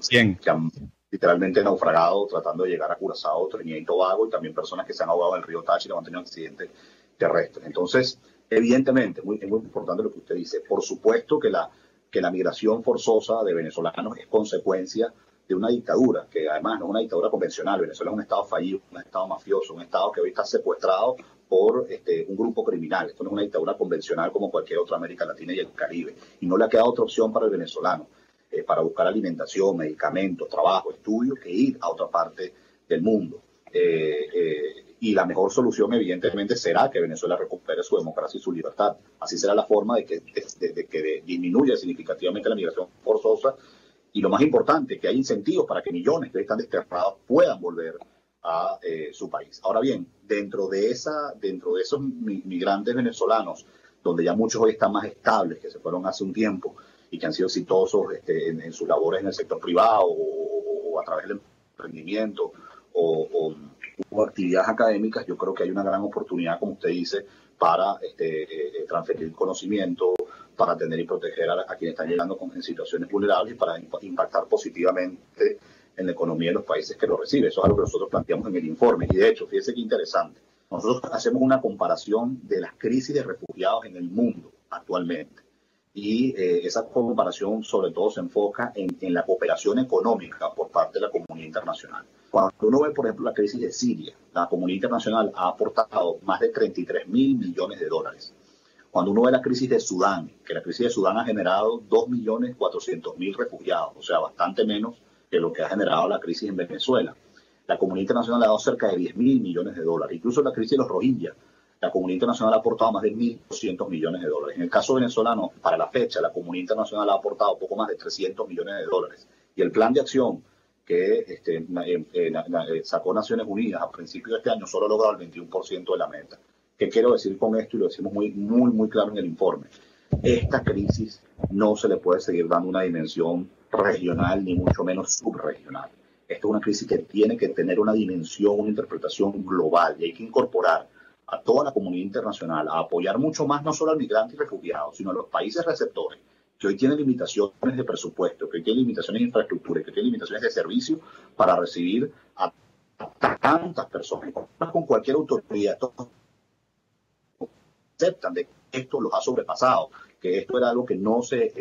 literalmente naufragado tratando de llegar a Curazao, Trinidad y Tobago, y también personas que se han ahogado en el río Táchira o han tenido accidentes terrestres. Entonces, Evidentemente, es muy importante lo que usted dice. Por supuesto que la migración forzosa de venezolanos es consecuencia de una dictadura, que además no es una dictadura convencional. Venezuela es un estado fallido, un estado mafioso, un estado que hoy está secuestrado por un grupo criminal. Esto no es una dictadura convencional como cualquier otra América Latina y el Caribe. Y no le ha quedado otra opción para el venezolano, para buscar alimentación, medicamentos, trabajo, estudio, que ir a otra parte del mundo. Y la mejor solución, evidentemente, será que Venezuela recupere su democracia y su libertad. Así será la forma de que disminuya significativamente la migración forzosa. Y lo más importante, que hay incentivos para que millones que hoy están desterrados puedan volver a su país. Ahora bien, dentro de esos migrantes venezolanos, donde ya muchos hoy están más estables, que se fueron hace un tiempo y que han sido exitosos en sus labores en el sector privado o a través del emprendimiento o actividades académicas, yo creo que hay una gran oportunidad, como usted dice, para transferir conocimiento, para atender y proteger a quienes están llegando en situaciones vulnerables y para impactar positivamente en la economía de los países que lo reciben. Eso es algo que nosotros planteamos en el informe. Y de hecho, fíjese qué interesante, nosotros hacemos una comparación de las crisis de refugiados en el mundo actualmente. Y esa comparación sobre todo se enfoca en la cooperación económica por parte de la comunidad internacional. Cuando uno ve, por ejemplo, la crisis de Siria, la comunidad internacional ha aportado más de 33.000 millones de dólares. Cuando uno ve la crisis de Sudán, que la crisis de Sudán ha generado 2.400.000 refugiados, o sea, bastante menos que lo que ha generado la crisis en Venezuela. La comunidad internacional ha dado cerca de 10.000 millones de dólares. Incluso la crisis de los Rohingya, la comunidad internacional ha aportado más de 1.200 millones de dólares. En el caso venezolano, para la fecha, la comunidad internacional ha aportado poco más de 300 millones de dólares. Y el plan de acción que sacó Naciones Unidas a principios de este año solo ha logrado el 21% de la meta. ¿Qué quiero decir con esto? Y lo decimos muy claro en el informe. Esta crisis no se le puede seguir dando una dimensión regional ni mucho menos subregional. Esto es una crisis que tiene que tener una dimensión, una interpretación global, y hay que incorporar a toda la comunidad internacional a apoyar mucho más no solo al migrante y refugiado, sino a los países receptores, que hoy tienen limitaciones de presupuesto, que hoy tienen limitaciones de infraestructura, que tienen limitaciones de servicio para recibir a tantas personas. Con cualquier autoridad, todos aceptan de que esto los ha sobrepasado, que esto era algo que no se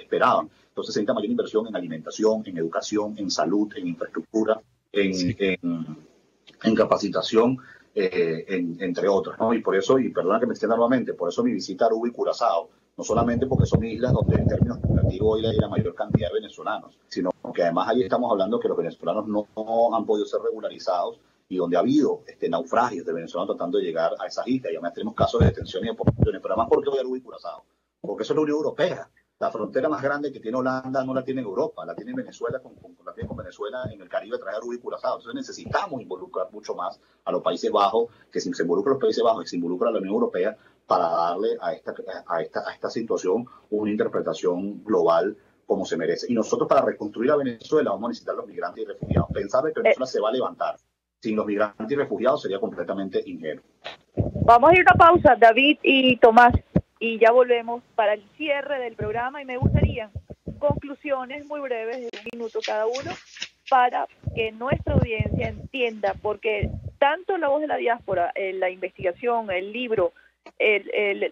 esperaban. Entonces se necesita mayor inversión en alimentación, en educación, en salud, en infraestructura, en capacitación, entre otras, ¿no? Y por eso, y perdona que me extienda nuevamente, por eso mi visita a Aruba y Curazao, no solamente porque son islas donde en términos cuantitativos hoy hay la mayor cantidad de venezolanos, sino que además ahí estamos hablando que los venezolanos no han podido ser regularizados y donde ha habido naufragios de venezolanos tratando de llegar a esas islas. Y además tenemos casos de detención y deportaciones, pero además, ¿por qué voy a Aruba y Curazao? Porque eso es la Unión Europea. La frontera más grande que tiene Holanda no la tiene en Europa, la tiene en Venezuela, la tiene con Venezuela en el Caribe, trae Aruba y Curazao. Entonces necesitamos involucrar mucho más a los Países Bajos, que si se involucra a los Países Bajos y se involucra a la Unión Europea, para darle a esta situación una interpretación global como se merece. Y nosotros, para reconstruir a Venezuela, vamos a necesitar los migrantes y refugiados. Pensar que Venezuela se va a levantar sin los migrantes y refugiados sería completamente ingenuo. Vamos a ir a una pausa, David y Tomás, y ya volvemos para el cierre del programa, y me gustaría conclusiones muy breves de 1 minuto cada uno para que nuestra audiencia entienda, porque tanto La Voz de la Diáspora, la investigación, el libro,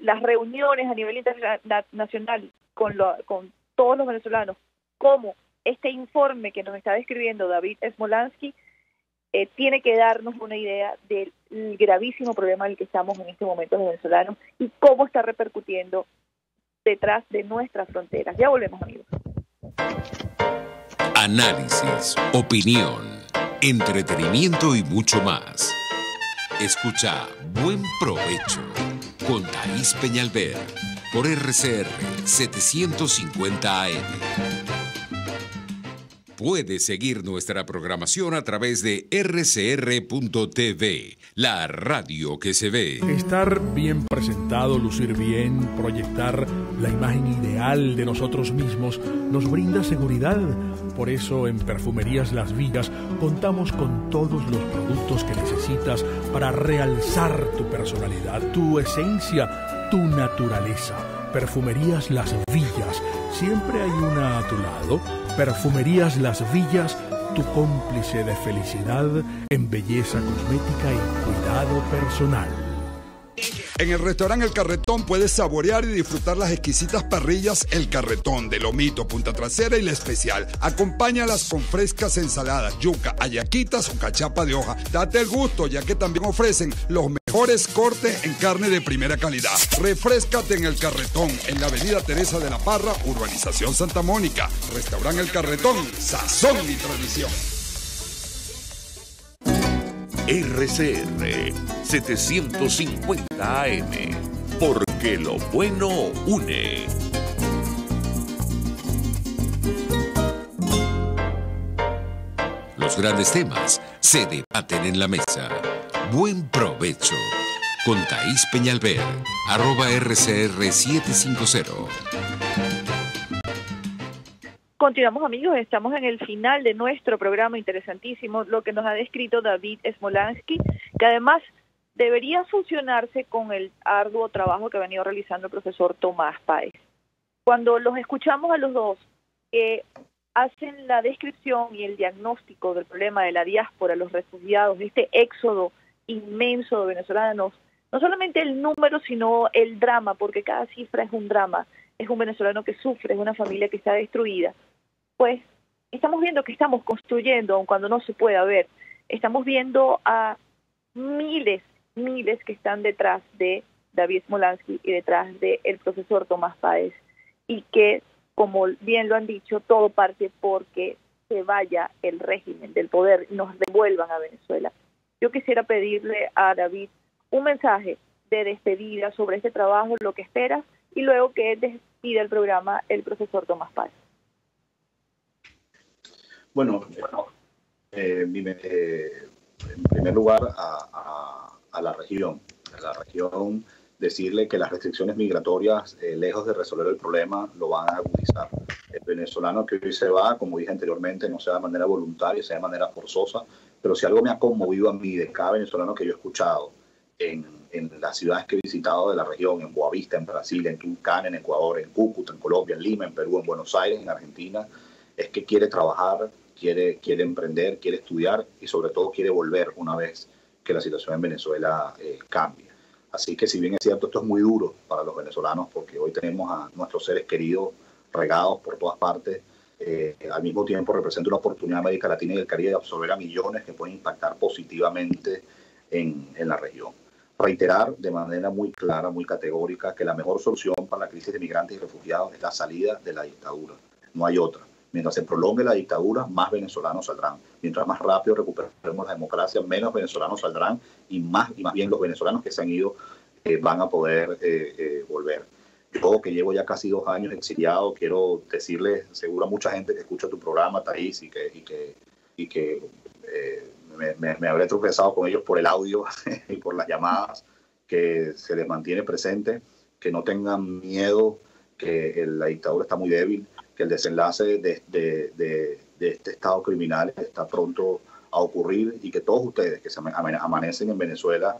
las reuniones a nivel internacional con todos los venezolanos, como este informe que nos está describiendo David Smolansky, tiene que darnos una idea del gravísimo problema en el que estamos en este momento los venezolanos y cómo está repercutiendo detrás de nuestras fronteras. Ya volvemos, amigos. Análisis, opinión, entretenimiento y mucho más. Escucha Buen Provecho con Thaís Peñalver por RCR 750 AM. Puedes seguir nuestra programación a través de rcr.tv, la radio que se ve. Estar bien presentado, lucir bien, proyectar la imagen ideal de nosotros mismos nos brinda seguridad. Por eso en Perfumerías Las Villas contamos con todos los productos que necesitas para realzar tu personalidad, tu esencia, tu naturaleza. Perfumerías Las Villas, siempre hay una a tu lado. Perfumerías Las Villas, tu cómplice de felicidad en belleza cosmética y cuidado personal. En el restaurante El Carretón puedes saborear y disfrutar las exquisitas parrillas El Carretón de lomito, punta trasera y la especial. Acompáñalas con frescas ensaladas, yuca, hallaquitas o cachapa de hoja. Date el gusto, ya que también ofrecen los mejores cortes en carne de primera calidad. Refréscate en El Carretón, en la avenida Teresa de la Parra, Urbanización Santa Mónica. Restaurante El Carretón, sazón y tradición. RCR 750 AM, porque lo bueno une. Los grandes temas se debaten en la mesa. Buen provecho. Con Thaís Peñalver, @RCR750. Continuamos, amigos, estamos en el final de nuestro programa interesantísimo, lo que nos ha descrito David Smolansky, que además debería fusionarse con el arduo trabajo que ha venido realizando el profesor Tomás Páez. Cuando los escuchamos a los dos, que hacen la descripción y el diagnóstico del problema de la diáspora, los refugiados, este éxodo inmenso de venezolanos, no solamente el número, sino el drama, porque cada cifra es un drama, es un venezolano que sufre, es una familia que está destruida, pues estamos viendo que estamos construyendo, aun cuando no se pueda ver, estamos viendo a miles que están detrás de David Smolansky y detrás del profesor Tomás Páez, y que, como bien lo han dicho, todo parte porque se vaya el régimen del poder y nos devuelvan a Venezuela. Yo quisiera pedirle a David un mensaje de despedida sobre este trabajo, lo que esperas, y luego que despida el programa el profesor Tomás Páez. Bueno, en primer lugar a la región. Decirle que las restricciones migratorias, lejos de resolver el problema, lo van a agudizar. El venezolano que hoy se va, como dije anteriormente, no sea de manera voluntaria, sea de manera forzosa, pero si algo me ha conmovido a mí de cada venezolano que yo he escuchado en las ciudades que he visitado de la región, en Boavista, en Brasil, en Tulcán, en Ecuador, en Cúcuta, en Colombia, en Lima, en Perú, en Buenos Aires, en Argentina, es que quiere trabajar, quiere emprender, quiere estudiar y sobre todo quiere volver una vez que la situación en Venezuela cambie. Así que si bien es cierto, esto es muy duro para los venezolanos porque hoy tenemos a nuestros seres queridos regados por todas partes, al mismo tiempo representa una oportunidad en América Latina y el Caribe de absorber a millones que pueden impactar positivamente en la región. Reiterar de manera muy clara, muy categórica, que la mejor solución para la crisis de migrantes y refugiados es la salida de la dictadura. No hay otra. Mientras se prolongue la dictadura, más venezolanos saldrán. Mientras más rápido recuperemos la democracia, menos venezolanos saldrán y más bien los venezolanos que se han ido van a poder volver. Yo, que llevo ya casi 2 años exiliado, quiero decirle, seguro a mucha gente que escucha tu programa, Thaís, y que me habré tropezado con ellos por el audio y por las llamadas, que se les mantiene presente, que no tengan miedo, que la dictadura está muy débil, que el desenlace de este estado criminal está pronto a ocurrir y que todos ustedes que se amanecen en Venezuela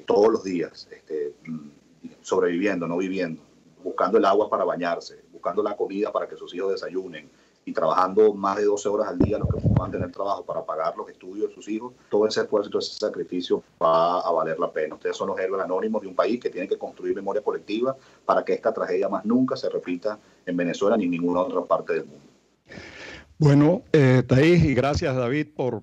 todos los días, sobreviviendo, no viviendo, buscando el agua para bañarse, buscando la comida para que sus hijos desayunen y trabajando más de 12 horas al día, los que puedan tener trabajo para pagar los estudios de sus hijos, todo ese esfuerzo y todo ese sacrificio va a valer la pena. Ustedes son los héroes anónimos de un país que tiene que construir memoria colectiva para que esta tragedia más nunca se repita en Venezuela ni en ninguna otra parte del mundo. Bueno, Thaís, y gracias David por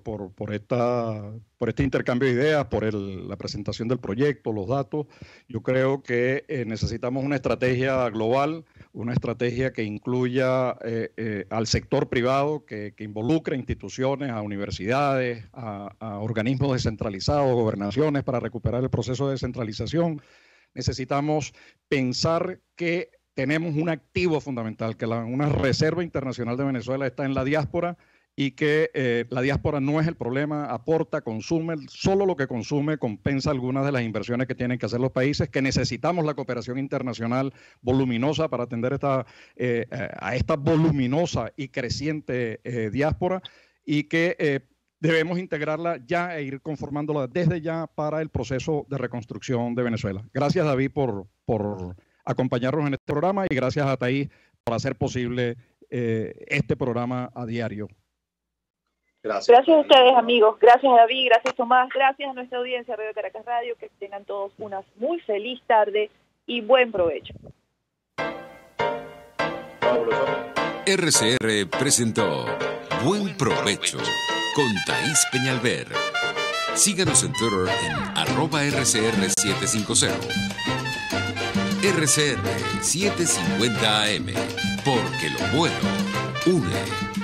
este intercambio de ideas, por la presentación del proyecto, los datos. Yo creo que necesitamos una estrategia global, una estrategia que incluya al sector privado, que involucre a instituciones, a universidades, a organismos descentralizados, gobernaciones, para recuperar el proceso de descentralización. Necesitamos pensar que tenemos un activo fundamental, que una reserva internacional de Venezuela está en la diáspora y que la diáspora no es el problema, aporta, consume, solo lo que consume compensa algunas de las inversiones que tienen que hacer los países, que necesitamos la cooperación internacional voluminosa para atender a esta voluminosa y creciente diáspora y que debemos integrarla ya e ir conformándola desde ya para el proceso de reconstrucción de Venezuela. Gracias, David, por acompañarnos en este programa y gracias a Thaís por hacer posible este programa a diario. Gracias a ustedes, amigos. Gracias, David. Gracias, Tomás. Gracias a nuestra audiencia, Radio Caracas Radio. Que tengan todos una muy feliz tarde y buen provecho. RCR presentó Buen Provecho con Thaís Peñalver. Síganos en Twitter en @RCR750. RCR 750 AM, porque lo bueno une.